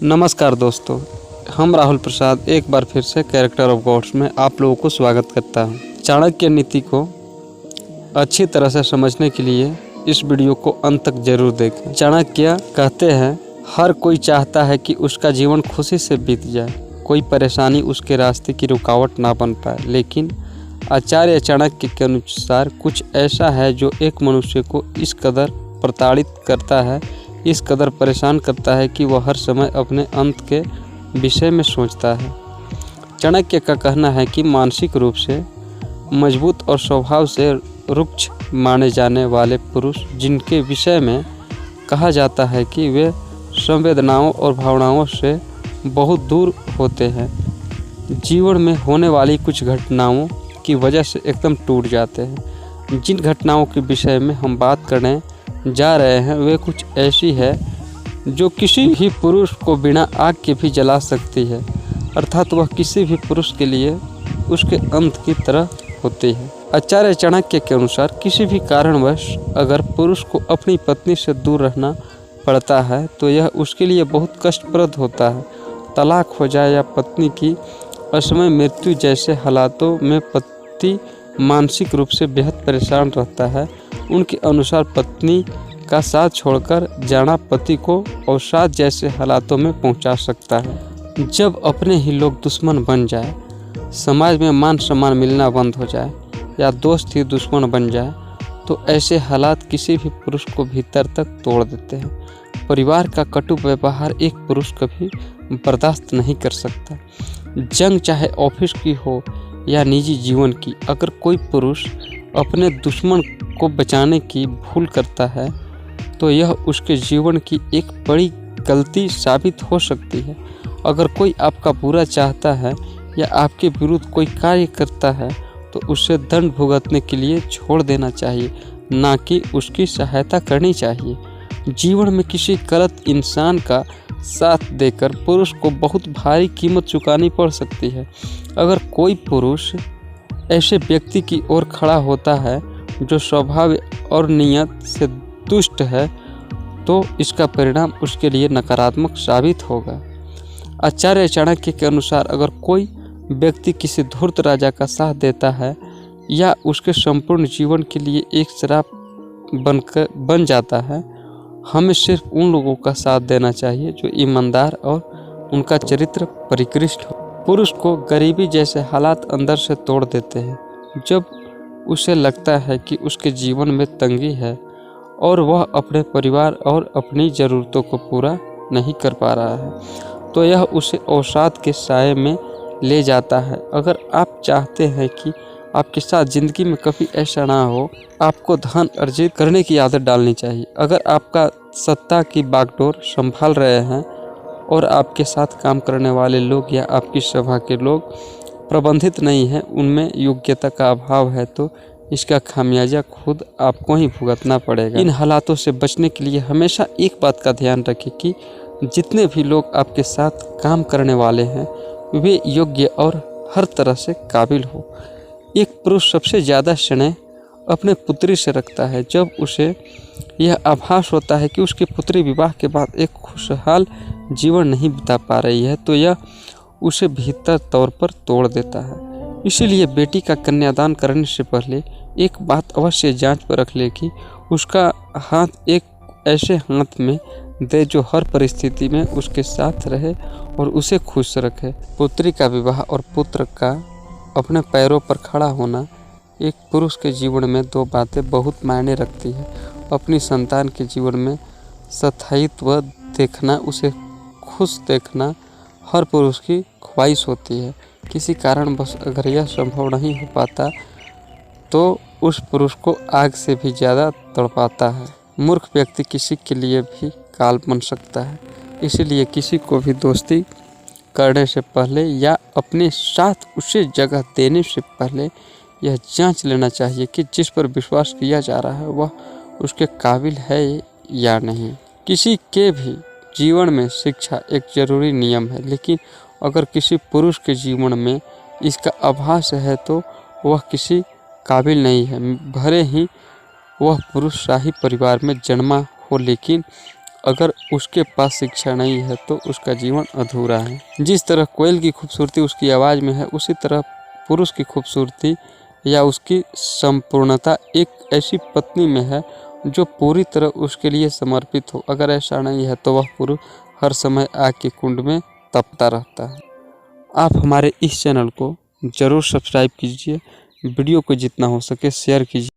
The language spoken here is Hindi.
नमस्कार दोस्तों, हम राहुल प्रसाद एक बार फिर से कैरेक्टर ऑफ गॉड्स में आप लोगों को स्वागत करता हूं। चाणक्य नीति को अच्छी तरह से समझने के लिए इस वीडियो को अंत तक जरूर देखें। चाणक्य कहते हैं, हर कोई चाहता है कि उसका जीवन खुशी से बीत जाए, कोई परेशानी उसके रास्ते की रुकावट ना बन पाए। लेकिन आचार्य चाणक्य के अनुसार कुछ ऐसा है जो एक मनुष्य को इस कदर प्रताड़ित करता है, इस कदर परेशान करता है कि वह हर समय अपने अंत के विषय में सोचता है। चाणक्य का कहना है कि मानसिक रूप से मजबूत और स्वभाव से रुक्ष माने जाने वाले पुरुष, जिनके विषय में कहा जाता है कि वे संवेदनाओं और भावनाओं से बहुत दूर होते हैं, जीवन में होने वाली कुछ घटनाओं की वजह से एकदम टूट जाते हैं। जिन घटनाओं के विषय में हम बात करने जा रहे हैं वे कुछ ऐसी है जो किसी भी पुरुष को बिना आग के भी जला सकती है, अर्थात वह किसी भी पुरुष के लिए उसके अंत की तरह होती है। आचार्य चाणक्य के अनुसार किसी भी कारणवश अगर पुरुष को अपनी पत्नी से दूर रहना पड़ता है तो यह उसके लिए बहुत कष्टप्रद होता है। तलाक हो जाए या पत्नी की असमय मृत्यु जैसे हालातों में पति मानसिक रूप से बेहद परेशान रहता है। उनके अनुसार पत्नी का साथ छोड़कर जाना पति को अवसाद जैसे हालातों में पहुंचा सकता है। जब अपने ही लोग दुश्मन बन जाए, समाज में मान सम्मान मिलना बंद हो जाए या दोस्त ही दुश्मन बन जाए तो ऐसे हालात किसी भी पुरुष को भीतर तक तोड़ देते हैं। परिवार का कटु व्यवहार एक पुरुष कभी बर्दाश्त नहीं कर सकता। जंग चाहे ऑफिस की हो या निजी जीवन की, अगर कोई पुरुष अपने दुश्मन को बचाने की भूल करता है तो यह उसके जीवन की एक बड़ी गलती साबित हो सकती है। अगर कोई आपका बुरा चाहता है या आपके विरुद्ध कोई कार्य करता है तो उसे दंड भुगतने के लिए छोड़ देना चाहिए, ना कि उसकी सहायता करनी चाहिए। जीवन में किसी गलत इंसान का साथ देकर पुरुष को बहुत भारी कीमत चुकानी पड़ सकती है। अगर कोई पुरुष ऐसे व्यक्ति की ओर खड़ा होता है जो स्वभाव और नियत से दुष्ट है तो इसका परिणाम उसके लिए नकारात्मक साबित होगा। आचार्य चाणक्य के अनुसार अगर कोई व्यक्ति किसी धूर्त राजा का साथ देता है या उसके संपूर्ण जीवन के लिए एक श्राप बन जाता है, हमें सिर्फ उन लोगों का साथ देना चाहिए जो ईमानदार और उनका चरित्र परिकृष्ट हो। पुरुष को गरीबी जैसे हालात अंदर से तोड़ देते हैं। जब उसे लगता है कि उसके जीवन में तंगी है और वह अपने परिवार और अपनी ज़रूरतों को पूरा नहीं कर पा रहा है तो यह उसे अवसाद के साए में ले जाता है। अगर आप चाहते हैं कि आपके साथ ज़िंदगी में कभी ऐसा ना हो, आपको धन अर्जित करने की आदत डालनी चाहिए। अगर आपका सत्ता की बागडोर संभाल रहे हैं और आपके साथ काम करने वाले लोग या आपकी सभा के लोग प्रबंधित नहीं हैं, उनमें योग्यता का अभाव है तो इसका खामियाजा खुद आपको ही भुगतना पड़ेगा। इन हालातों से बचने के लिए हमेशा एक बात का ध्यान रखें कि जितने भी लोग आपके साथ काम करने वाले हैं वे योग्य और हर तरह से काबिल हो। एक पुरुष सबसे ज़्यादा स्नेह अपने पुत्री से रखता है। जब उसे यह आभास होता है कि उसकी पुत्री विवाह के बाद एक खुशहाल जीवन नहीं बिता पा रही है तो यह उसे भीतर तौर पर तोड़ देता है। इसीलिए बेटी का कन्यादान करने से पहले एक बात अवश्य जांच पर रख ले कि उसका हाथ एक ऐसे हाथ में दे जो हर परिस्थिति में उसके साथ रहे और उसे खुश रखे। पुत्री का विवाह और पुत्र का अपने पैरों पर खड़ा होना, एक पुरुष के जीवन में दो बातें बहुत मायने रखती है। अपनी संतान के जीवन में स्थायित्व देखना, उसे खुश देखना हर पुरुष की ख्वाहिश होती है। किसी कारण बस अगर यह संभव नहीं हो पाता तो उस पुरुष को आग से भी ज़्यादा तड़पाता है। मूर्ख व्यक्ति किसी के लिए भी काल बन सकता है। इसीलिए किसी को भी दोस्ती करने से पहले या अपने साथ उसे जगह देने से पहले यह जांच लेना चाहिए कि जिस पर विश्वास किया जा रहा है वह उसके काबिल है या नहीं। किसी के भी जीवन में शिक्षा एक जरूरी नियम है, लेकिन अगर किसी पुरुष के जीवन में इसका आभास है तो वह किसी काबिल नहीं है। भले ही वह पुरुष शाही परिवार में जन्मा हो, लेकिन अगर उसके पास शिक्षा नहीं है तो उसका जीवन अधूरा है। जिस तरह कोयल की खूबसूरती उसकी आवाज़ में है, उसी तरह पुरुष की खूबसूरती या उसकी संपूर्णता एक ऐसी पत्नी में है जो पूरी तरह उसके लिए समर्पित हो। अगर ऐसा नहीं है तो वह पुरुष हर समय आग के कुंड में तपता रहता है। आप हमारे इस चैनल को ज़रूर सब्सक्राइब कीजिए, वीडियो को जितना हो सके शेयर कीजिए।